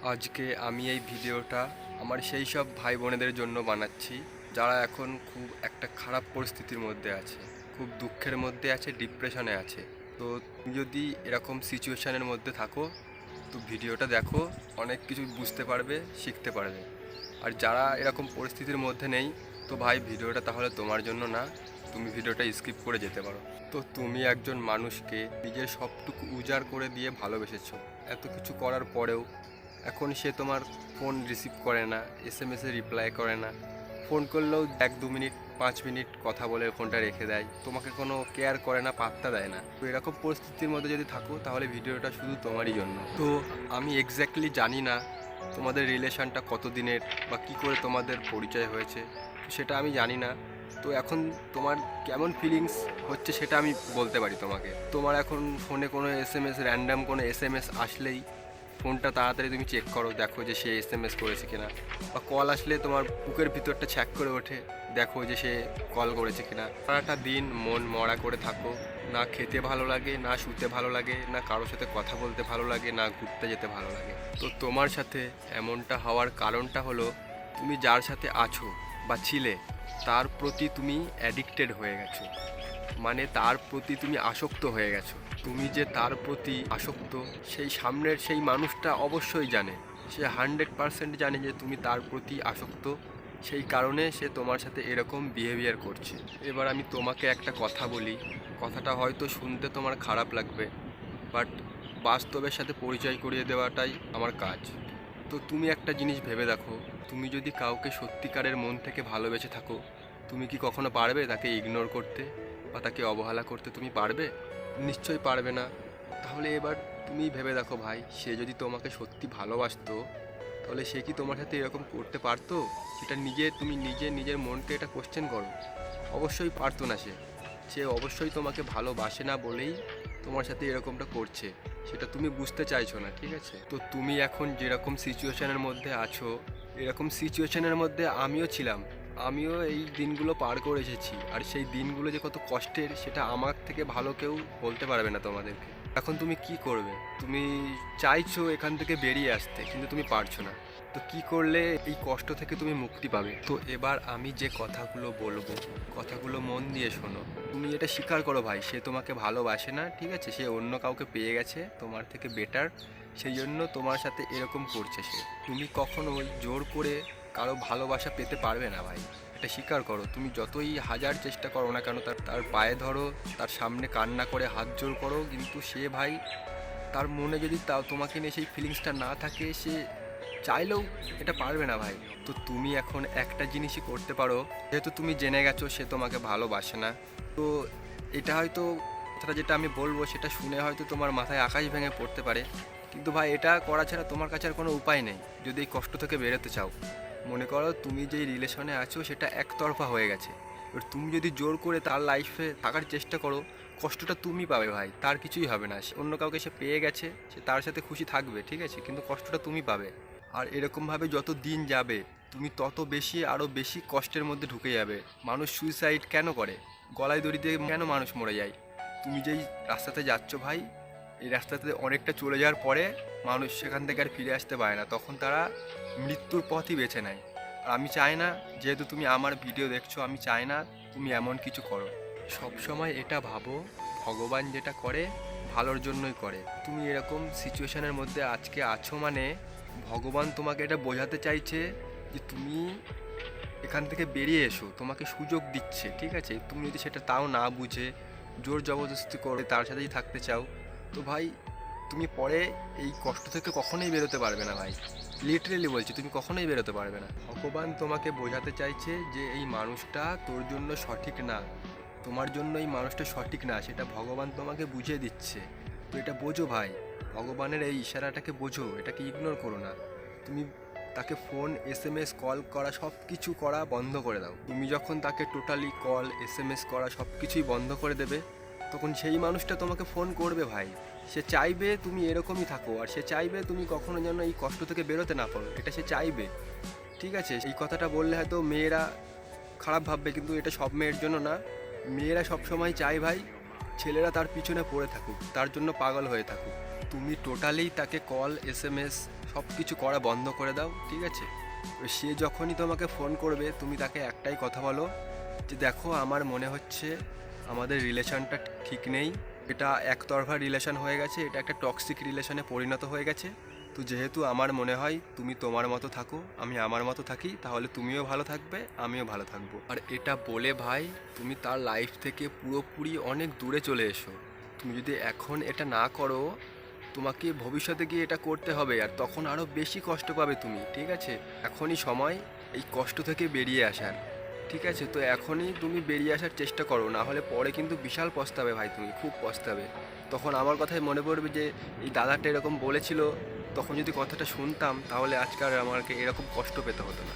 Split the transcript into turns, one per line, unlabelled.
আজকে আমি এই ভিডিওটা আমার সেই সব ভাই বোনেদের জন্য বানাচ্ছি যারা এখন খুব একটা খারাপ পরিস্থিতির মধ্যে আছে, খুব দুঃখের মধ্যে আছে, ডিপ্রেশনে আছে। তো তুমি যদি এরকম সিচুয়েশনের মধ্যে থাকো তো ভিডিওটা দেখো, অনেক কিছু বুঝতে পারবে, শিখতে পারবে। আর যারা এরকম পরিস্থিতির মধ্যে নেই তো ভাই ভিডিওটা তাহলে তোমার জন্য না, তুমি ভিডিওটা স্কিপ করে যেতে পারো। তো তুমি একজন মানুষকে নিজের সবটুকু উজাড় করে দিয়ে ভালোবেসেছো, এত কিছু করার পরেও এখন সে তোমার ফোন রিসিভ করে না, এসএমএসে রিপ্লাই করে না, ফোন করলেও 1-2 মিনিট 5 মিনিট কথা বলে ফোনটা রেখে দেয়, তোমাকে কোনো কেয়ার করে না, পাত্তা দেয় না। তো এরকম পরিস্থিতির মধ্যে যদি থাকো তাহলে ভিডিওটা শুধু তোমারই জন্য। তো আমি এক্স্যাক্টলি জানি না তোমাদের রিলেশনটা কত দিনের বা কী করে তোমাদের পরিচয় হয়েছে, সেটা আমি জানি না। তো এখন তোমার কেমন ফিলিংস হচ্ছে সেটা আমি বলতে পারি তোমাকে। তোমার এখন ফোনে কোনো এসএমএস, র্যান্ডাম কোনো এসএমএস আসলেই ফোনটা তাড়াতাড়ি তুমি চেক করো, দেখো যে সে এসএমএস করেছে কিনা, বা কল আসলে তোমার বুকের ভিতরটা ছ্যাক করে ওঠে, দেখো যে সে কল করেছে কিনা। সারাটা দিন মন মরা করে থাকো, না খেতে ভালো লাগে, না শুতে ভালো লাগে, না কারোর সাথে কথা বলতে ভালো লাগে, না ঘুরতে যেতে ভালো লাগে। তো তোমার সাথে এমনটা হওয়ার কারণটা হলো তুমি যার সাথে আছো বা ছিলে তার প্রতি তুমি অ্যাডিক্টেড হয়ে গেছো, মানে তার প্রতি তুমি আসক্ত হয়ে গেছো। তুমি যে তার প্রতি আসক্ত সেই সামনের সেই মানুষটা অবশ্যই জানে, সে 100% জানে যে তুমি তার প্রতি আসক্ত, সেই কারণে সে তোমার সাথে এরকম বিহেভিয়ার করছে। এবার আমি তোমাকে একটা কথা বলি, কথাটা হয়তো শুনতে তোমার খারাপ লাগবে, বাট বাস্তবের সাথে পরিচয় করিয়ে দেওয়াটাই আমার কাজ। তো তুমি একটা জিনিস ভেবে দেখো, তুমি যদি কাউকে সত্যিকারের মন থেকে ভালোবেসে থাকো, তুমি কি কখনো পারবে তাকে ইগনোর করতে বা তাকে অবহেলা করতে? তুমি পারবে? নিশ্চয়ই পারবে না। তাহলে এবার তুমি ভেবে দেখো ভাই, সে যদি তোমাকে সত্যি ভালোবাসতো তাহলে সে কি তোমার সাথে এরকম করতে পারতো? সেটা তুমি নিজের মনকে এটা কোশ্চেন করো। অবশ্যই পারতো না। সে সে অবশ্যই তোমাকে ভালোবাসে না বলেই তোমার সাথে এরকমটা করছে, সেটা তুমি বুঝতে চাইছো না, ঠিক আছে? তো তুমি এখন যেরকম সিচুয়েশনের মধ্যে আছো, এরকম সিচুয়েশনের মধ্যে আমিও ছিলাম, আমিও এই দিনগুলো পার করে এসেছি। আর সেই দিনগুলো যে কত কষ্টের সেটা আমার থেকে ভালো কেউ বলতে পারবে না তোমাদেরকে। এখন তুমি কি করবে? তুমি চাইছো এখান থেকে বেরিয়ে আসতে, কিন্তু তুমি পারছো না। তো কি করলে এই কষ্ট থেকে তুমি মুক্তি পাবে? তো এবার আমি যে কথাগুলো বলবো, কথাগুলো মন দিয়ে শোনো। তুমি এটা স্বীকার করো ভাই, সে তোমাকে ভালোবাসে না, ঠিক আছে? সে অন্য কাউকে পেয়ে গেছে তোমার থেকে বেটার, সেই জন্য তোমার সাথে এরকম করছে সে। তুমি কখনোই জোর করে কারো ভালোবাসা পেতে পারবে না ভাই, এটা স্বীকার করো। তুমি যতই হাজার চেষ্টা করো না কেন, তার পায়ে ধরো, তার সামনে কান্না করে হাত জোর করো, কিন্তু সে ভাই, তার মনে যদি তোমাকে নিয়ে সেই ফিলিংসটা না থাকে, সে চাইলেও এটা পারবে না ভাই। তো তুমি এখন একটা জিনিসই করতে পারো, যেহেতু তুমি জেনে গেছো সে তোমাকে ভালোবাসে না, তো এটা হয়তো কথাটা যেটা আমি বলবো সেটা শুনে হয়তো তোমার মাথায় আকাশ ভেঙে পড়তে পারে, কিন্তু ভাই এটা করা ছাড়া তোমার কাছে আর কোনো উপায় নেই যদি এই কষ্ট থেকে বেরোতে চাও। মনে করো তুমি যেই রিলেশনে আছো সেটা একতরফা হয়ে গেছে, এবার তুমি যদি জোর করে তার লাইফে থাকার চেষ্টা করো, কষ্টটা তুমি পাবে ভাই, তার কিছুই হবে না। অন্য কাউকে সে পেয়ে গেছে, সে তার সাথে খুশি থাকবে, ঠিক আছে, কিন্তু কষ্টটা তুমি পাবে। আর এরকমভাবে যত দিন যাবে তুমি তত বেশি আরও বেশি কষ্টের মধ্যে ঢুকে যাবে। মানুষ সুইসাইড কেন করে? গলায় দড়ি দিয়ে কেন মানুষ মরে যায়? তুমি যেই রাস্তাতে যাচ্ছ ভাই, এই রাস্তাতে অনেকটা চলে যাওয়ার পরে মানুষ সেখান থেকে আর ফিরে আসতে পারে না, তখন তারা মৃত্যুর পথই বেছে নেয়। আর আমি চাই না, যেহেতু তুমি আমার ভিডিও দেখছো, আমি চাই না তুমি এমন কিছু করো। সব সময় এটা ভাবো, ভগবান যেটা করে ভালোর জন্যই করে। তুমি এরকম সিচুয়েশনের মধ্যে আজকে আছো মানে ভগবান তোমাকে এটা বোঝাতে চাইছে যে তুমি এখান থেকে বেরিয়ে এসো, তোমাকে সুযোগ দিচ্ছে, ঠিক আছে? তুমি যদি সেটা তাও না বুঝে জোর জবরদস্তি করে তার সাথেই থাকতে চাও, তো ভাই তুমি পরে এই কষ্ট থেকে কখনোই বেরোতে পারবে না ভাই, লিটারেলি বলছি, তুমি কখনোই বেরোতে পারবে না। ভগবান তোমাকে বোঝাতে চাইছে যে এই মানুষটা তোর জন্য সঠিক না, তোমার জন্য এই মানুষটা সঠিক না, সেটা ভগবান তোমাকে বুঝিয়ে দিচ্ছে। তো এটা বোঝো ভাই, ভগবানের এই ইশারাটাকে বোঝো, এটাকে ইগনোর করো না। তুমি তাকে ফোন, এসএমএস, কল করা সব কিছু করা বন্ধ করে দাও। তুমি যখন তাকে টোটালি কল, এসএমএস করা সব কিছুই বন্ধ করে দেবে, তখন সেই মানুষটা তোমাকে ফোন করবে ভাই। সে চাইবে তুমি এরকমই থাকো, আর সে চাইবে তুমি কখনো যেন এই কষ্ট থেকে বেরোতে না পারো, এটা সে চাইবে, ঠিক আছে? এই কথাটা বললে হয়তো মেয়েরা খারাপ ভাববে, কিন্তু এটা সব মেয়ের জন্য না। মেয়েরা সব সময় চায় ভাই ছেলেরা তার পিছনে পড়ে থাকুক, তার জন্য পাগল হয়ে থাকুক। তুমি টোটালি তাকে কল, এসএমএস সব কিছু করা বন্ধ করে দাও, ঠিক আছে? সে যখনই তোমাকে ফোন করবে তুমি তাকে একটাই কথা বলো যে দেখো আমার মনে হচ্ছে আমাদের রিলেশনটা ঠিক নেই, এটা একতরফা রিলেশন হয়ে গেছে, এটা একটা টক্সিক রিলেশনে পরিণত হয়ে গেছে। তো যেহেতু আমার মনে হয় তুমি তোমার মতো থাকো, আমি আমার মতো থাকি, তাহলে তুমিও ভালো থাকবে, আমিও ভালো থাকবো। আর এটা বলে ভাই তুমি তার লাইফ থেকে পুরোপুরি অনেক দূরে চলে এসো। তুমি যদি এখন এটা না করো তোমাকে ভবিষ্যতে গিয়ে এটা করতে হবে, আর তখন আরও বেশি কষ্ট পাবে তুমি, ঠিক আছে? এখনই সময় এই কষ্ট থেকে বেরিয়ে আসার, ঠিক আছে? তো এখনই তুমি বেরিয়ে আসার চেষ্টা করো, না হলে পরে কিন্তু বিশাল পস্তাবে ভাই, তুমি খুব পস্তাবে। তখন আমার কথাই মনে পড়বে যে এই দাদাটা এরকম বলেছিল, তখন যদি কথাটা শুনতাম তাহলে আজকাল আমাকে এরকম কষ্ট পেতে হতো না।